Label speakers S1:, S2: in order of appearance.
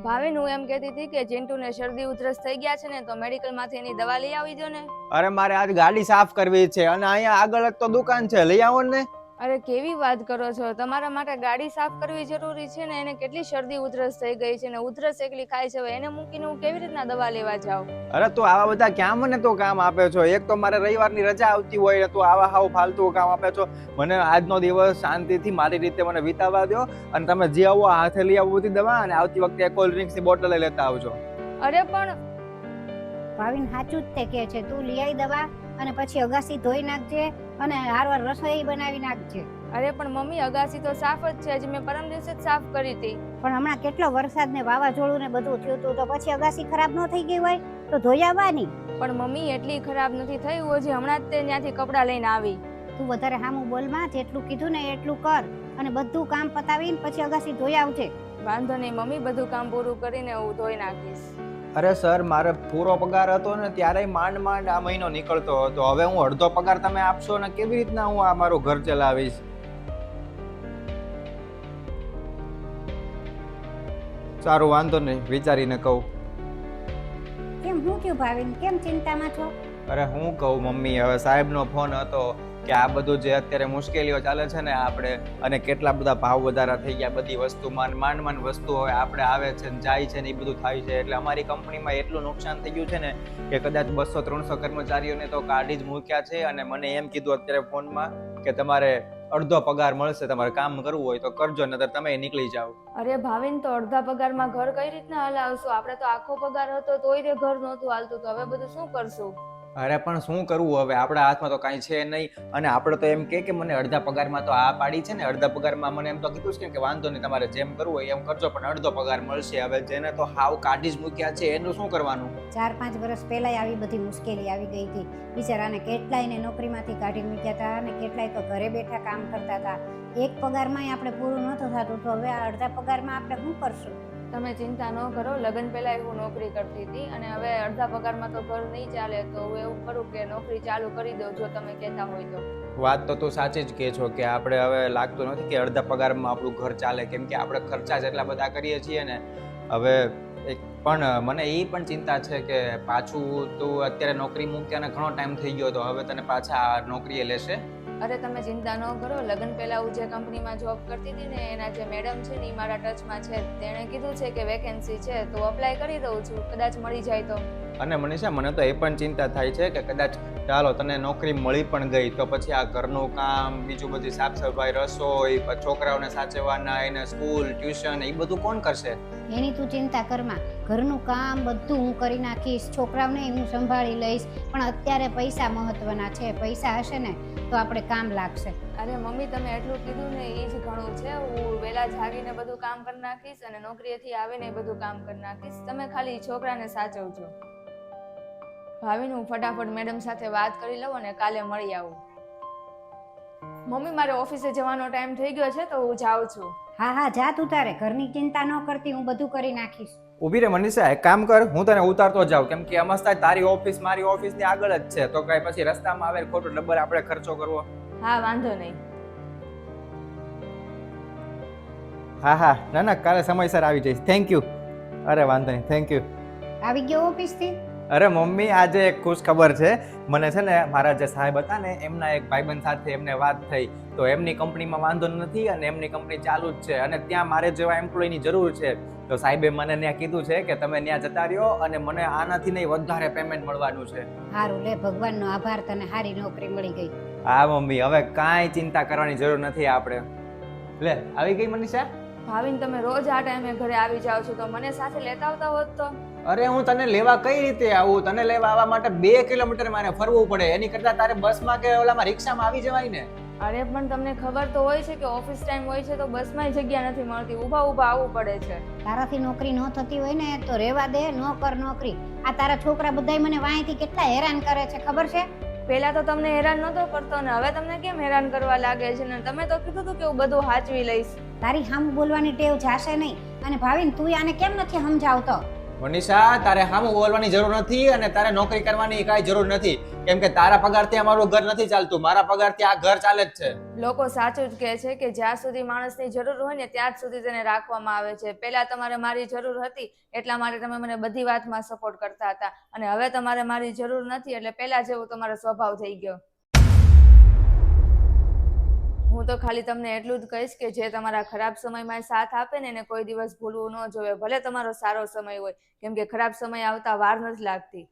S1: ભાવિન, હું એમ કહેતી હતી કે ચિંટુને શરદી ઉધરસ થઈ ગયા છે ને, તો મેડિકલ માંથી એની દવા લઈ આવી દો ને.
S2: અરે મારે આજ ગાડી સાફ કરવી છે અને અહીંયા આગળ જ તો દુકાન છે, લઈ આવો ને.
S1: અરે કેવી વાત કરો છો, તમારા માટે ગાડી સાફ કરવી જરૂરી છે ને. એને કેટલી શરદી ઉધરસ થઈ ગઈ છે ને, ઉધરસ એકલી ખાય છે, હવે એને મૂકીને હું કેવી રીતના દવા લેવા જાઉં?
S2: અરે તું આવા બધા ક્યાં મને તો કામ આપે છો? એક તો મારે રવિવારની રજા આવતી હોય ને તું આવા હાવ ફાલતુ કામ આપે છો. મને આજનો દિવસ શાંતિથી મારી રીતે મને વિતાવવા દો અને તમે જે આવો હાથે લઈ આવો બધી દવા, અને આવતી વખતે કોલ્ડ ડ્રિંક્સની બોટલ લઈ લેતા આવજો.
S1: અરે પણ
S3: ભાવિન સાચું જ તે કહે છે. તું લઈ આવી દવા અને પછી અગાસી ધોઈ નાખજે અને હારવાર રસોઈ બનાવી નાખજે.
S1: અરે પણ મમ્મી, અગાસી તો સાફ જ છે, હજી મેં પરમ દિવસે જ સાફ કરી હતી.
S3: પણ હમણાં કેટલો વરસાદ ને વાવાઝોડું ને બધું થયું હતું, તો પછી અગાસી ખરાબ ન થઈ ગઈ હોય તો ધોઈ આવવાની.
S1: પણ મમ્મી, એટલી ખરાબ નથી થઈ, હજી હમણાં જ તે ત્યાંથી કપડાં લઈને આવી.
S3: તું વધારે હામું બોલમાં, જેટલું કીધું ને એટલું કર અને બધું કામ પતાવીને પછી અગાસી ધોઈ આવજે.
S1: વાંધો નહીં મમ્મી, બધું કામ પૂરું કરીને હું ધોઈ નાખીશ.
S2: અરે સર, મારે પૂરો પગાર હતો ને ત્યારે માંડ માંડ આ મહિનો નીકળતો હતો. હવે હું અડધો પગાર તમે આપશો ને કેવી રીતના હું આ મારું ઘર ચલાવીશ? સારું, વાંધો નહીં, વિચારીને કહું.
S3: કેમ, શું થયું ભાવિન? કેમ ચિંતામાં છો?
S2: અરે હું કહું મમ્મી, હવે સાહેબનો ફોન હતો કે આ બધું જે અત્યારે મુશ્કેલીઓ ચાલે છે ને આપણે, અને કેટલા બધા ભાવ વધારા થઈ ગયા બધી વસ્તુમાં, માંડ માંડ વસ્તુ હવે આપણે આવે છે ને જાય છે ને એ બધું થાય છે. એટલે અમારી કંપનીમાં એટલું નુકસાન થઈ ગયું છે ને કે કદાચ 200-300 કર્મચારીઓને તો કાઢી જ મૂક્યા છે. અને મને એમ કીધું અત્યારે ફોનમાં કે તમારે અડધો પગાર મળશે, તમારે કામ કરવું હોય તો કરજો, નહીતર તમે નીકળી જાઓ.
S1: અરે ભાવિન, તો અડધા પગારમાં ઘર કઈ રીતના હલાવશું? આપણે તો આખો પગાર હતો તોય તે ઘર નહોતું હાલતું, તો હવે બધું શું કરશું?
S2: અરે પણ શું કરવું હવે, આપણા હાથમાં તો કાંઈ છે નહીં. અને આપણે તો એમ કે મને અડધા પગારમાં તો આ પાડી છે ને, અડધા પગારમાં મને એમ તો કીધું છે કે વાંધો નહીં, તમારે જેમ કરવું હોય એમ કરજો, પણ અડધો પગાર મળશે. હવે જેને તો હાવ કાઢી જ મૂક્યા છે એનું શું કરવાનું?
S3: 4-5 વર્ષ પહેલાય આવી બધી મુશ્કેલી આવી ગઈ હતી. બિચારાને કેટલાયને નોકરીમાંથી કાઢી મૂક્યા હતા અને કેટલાય તો ઘરે બેઠા કામ કરતા હતા. એક પગારમાં આપણે પૂરું નહોતું થતું, તો હવે આ અડધા પગારમાં આપણે શું કરશું?
S1: તમે ચિંતા ન કરો, લગ્ન પહેલા હું નોકરી કરતી હતી અને હવે અડધા પગારમાં તો ઘર નહીં ચાલે, તો હું એવું કરું કે નોકરી ચાલુ કરી દઉં, જો તમે કહેતા હોય તો.
S2: વાત તો તું સાચી જ કહે છો કે આપણે હવે લાગતું નથી કે અડધા પગારમાં આપણું ઘર ચાલે, કેમ કે આપણે ખર્ચા જેટલા બધા કરીએ છીએ ને. હવે પણ મને એ પણ ચિંતા છે કે પાછું તું અત્યારે નોકરી મૂક્યા ને ઘણો ટાઈમ થઈ ગયો, તો હવે તને પાછા નોકરીએ લેશે?
S1: અરે તમે ચિંતા ન કરો, લગ્ન પહેલા હું જે કંપનીમાં જોબ કરતી હતી ને એના જે મેડમ છે ને એ મારા ટચમાં છે. તેણે કીધું છે કે વેકેન્સી છે, તો અપ્લાય કરી દઉં છું, કદાચ મળી જાય તો.
S2: અને મનીષા, મને તો એ પણ ચિંતા થાય છે કે કદાચ ચાલો તને નોકરી મળી પણ ગઈ તો પછી આ ઘરનું કામ, બીજું બધી સાફ સફાઈ, રસોઈ, છોકરાઓને સાચવવાના, એને સ્કૂલ, ટ્યુશન, એ બધું કોણ કરશે?
S3: એની તું ચિંતા કરમાં, ઘરનું કામ બધું હું કરી નાખીશ, છોકરાઓને હું સંભાળી લઈશ. પણ અત્યારે પૈસા મહત્વના છે, પૈસા હશે ને તો આપણે કામ લાગશે.
S1: અરે મમ્મી, તમે એટલું કીધું ને એ જ ઘણું છે. હું વહેલા જાગીને બધું કામ કરી નાખીશ અને નોકરીએથી આવીને બધું કામ કરી નાખીશ. તમે ખાલી છોકરાને સાચવજો. ભાવિન, હું ફટાફટ મેડમ સાથે વાત કરી લઉં અને કાલે મળી આવું. મમ્મી, મારે ઓફિસે જવાનો ટાઈમ થઈ ગયો છે, તો હું જાઉં છું.
S3: હા હા, જા તું તારે, ઘરની ચિંતા ન કરતી, હું બધું કરી નાખીશ.
S2: ઊભી રે મનીષા, એક કામ કર, હું તને ઉતારતો જાઉં, કેમ કે મસ્ત તારી ઓફિસ મારી ઓફિસની આગળ જ છે, તો કઈ પછી રસ્તામાં આવે ખોટો ડબ્બર આપણે ખર્ચો કરવો.
S1: હા, વાંધો નહીં.
S2: હા હા, ના ના, કાલે સમયસર આવી જઈશ. Thank you. અરે વાંધો નહીં, થેન્ક યુ.
S3: આવી ગયો ઓફિસથી?
S2: અરે મમ્મી, આજે એક ખુશ ખબર છે. મને છે ને મારા જે સાહેબ હતા ને એમના એક ભાઈબંધ સાથે એમને વાત થઈ, તો એમની કંપનીમાં વાંધો નથી અને એમની કંપની ચાલુ જ છે અને ત્યાં મારે જેવા એમ્પ્લોયની જરૂર છે. તો સાહેબે મને ત્યાં કીધું છે કે તમે ત્યાં જતા રહ્યો અને મને આનાથી નહીં વધારે પેમેન્ટ મળવાનું છે.
S3: સારું, લે, ભગવાનનો આભાર, તને સારી નોકરી મળી ગઈ.
S2: હા મમ્મી, હવે કાંઈ ચિંતા કરવાની જરૂર નથી આપણે. લે, આવી ગઈ મનીષા?
S1: ભાવિન, તમે રોજ આ ટાઈમે ઘરે આવી જાઓ છો, તો મને સાથે લેતા આવતા હોત તો.
S2: અરે હું તને લેવા કઈ રીતે આવું? તને લેવા આવવા માટે 2 કિલોમીટર મારે ફરવું પડે, એની કરતા તારે બસમાં કે ઓલામાં રિક્ષામાં આવી જવાય ને.
S1: અરે પણ તમને ખબર તો હોય છે કે ઓફિસ ટાઈમ હોય છે તો બસમાં જગ્યા નથી મળતી, ઊભા ઊભા આવવું પડે છે.
S3: તારાથી નોકરી ન થતી હોય ને તો રેવા દે, ન કર નોકરી. આ તારા છોકરા બધાય મને વાંયથી કેટલા હેરાન કરે છે, ખબર છે?
S1: પેલા તો તમને હેરાન નહોતો કરતો ને હવે તમને કેમ હેરાન કરવા લાગે છે? ને તમે તો કીધું હતું કે હું બધું હાચવી લઈશ.
S3: તારી સામે બોલવાની ટેવ જાશે નહીં. અને ભાવિન, તું આને કેમ નથી સમજાવતો?
S4: મનીષા, તારે સામું બોલવાની જરૂર નથી અને તારે નોકરી કરવાની કાંઈ જરૂર નથી, કેમ કે તારા પગારથી અમારું ઘર નથી ચાલતું, મારા પગારથી આ ઘર ચાલે જ છે.
S1: લોકો સાચું જ કહે છે કે જ્યાં સુધી માણસની જરૂર હોય ને ત્યાં જ સુધી તેને રાખવામાં આવે છે. પહેલા તમારે મારી જરૂર હતી એટલા માટે તમે મને બધી વાતમાં સપોર્ટ કરતા હતા, અને હવે તમારે મારી જરૂર નથી એટલે પહેલા જેવો તમારો સ્વભાવ થઈ ગયો. હું તો ખાલી તમને એટલું જ કહીશ કે જે તમારા ખરાબ સમયમાં સાથ આપે ને એને કોઈ દિવસ ભૂલવું ન જોઈએ, ભલે તમારો સારો સમય હોય, કેમ કે ખરાબ સમય આવતા વાર નથી લાગતી.